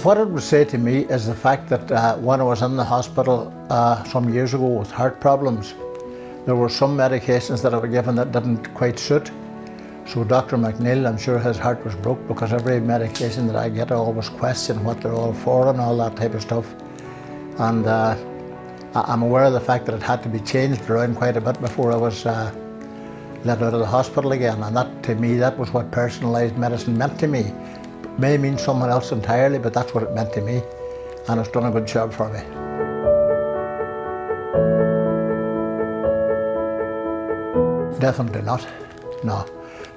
What it would say to me is the fact that when I was in the hospital some years ago with heart problems, there were some medications that I was given that didn't quite suit. So Dr. McNeil, I'm sure his heart was broke, because every medication that I get, I always question what they're all for and all that type of stuff. And I'm aware of the fact that it had to be changed around quite a bit before I was let out of the hospital again. And that, to me, that was what personalised medicine meant to me. It may mean someone else entirely, but that's what it meant to me. And it's done a good job for me. Definitely not, no.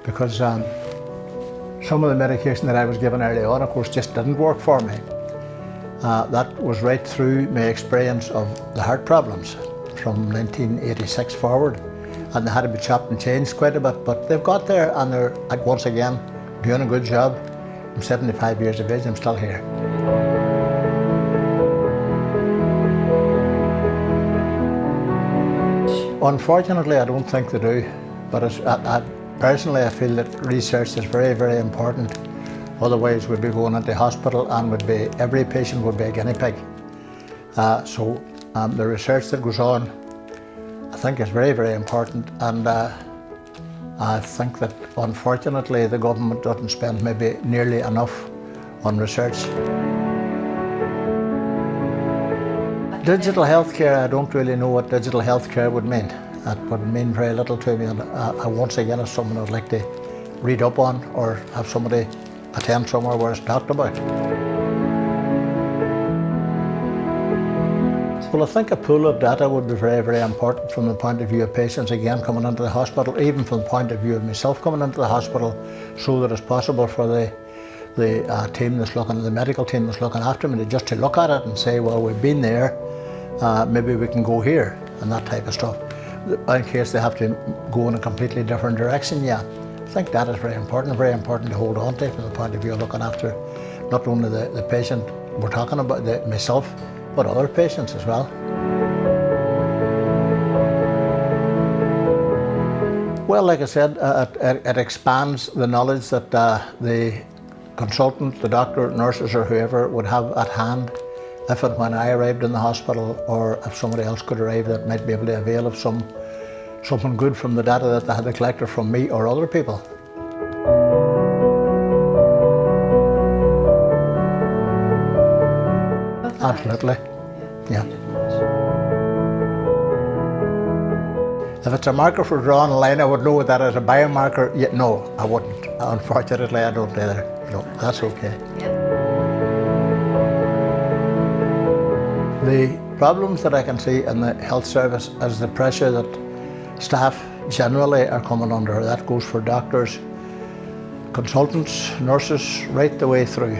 Because some of the medication that I was given early on, of course, just didn't work for me. That was right through my experience of the heart problems from 1986 forward. And they had to be chopped and changed quite a bit, but they've got there, and they're, once again, doing a good job. I'm 75 years of age, I'm still here. Unfortunately, I don't think they do, but personally, I feel that research is very, very important. Otherwise, we'd be going into hospital and every patient would be a guinea pig. So the research that goes on, I think is very, very important. And I think that, unfortunately, the government doesn't spend maybe nearly enough on research. Digital healthcare, I don't really know what digital healthcare would mean. That would mean very little to me, and once again, it's something I'd like to read up on or have somebody attend somewhere where it's talked about. Well, I think a pool of data would be very, very important from the point of view of patients, again, coming into the hospital, even from the point of view of myself coming into the hospital, so that it's possible for the team that's looking, the medical team that's looking after me, just to look at it and say, well, we've been there, maybe we can go here, and that type of stuff. In case they have to go in a completely different direction, yeah. I think that is very important to hold on to from the point of view of looking after not only the patient we're talking about, myself, but other patients as well. Well, like I said, it expands the knowledge that the consultant, the doctor, nurses or whoever would have at hand if and when I arrived in the hospital, or if somebody else could arrive that might be able to avail of something good from the data that they had collected from me or other people. Absolutely, yeah. If it's a marker for drawing a line, I would know that as a biomarker. Yet no, I wouldn't. Unfortunately, I don't either. No, that's okay. The problems that I can see in the health service is the pressure that staff generally are coming under. That goes for doctors, consultants, nurses, right the way through.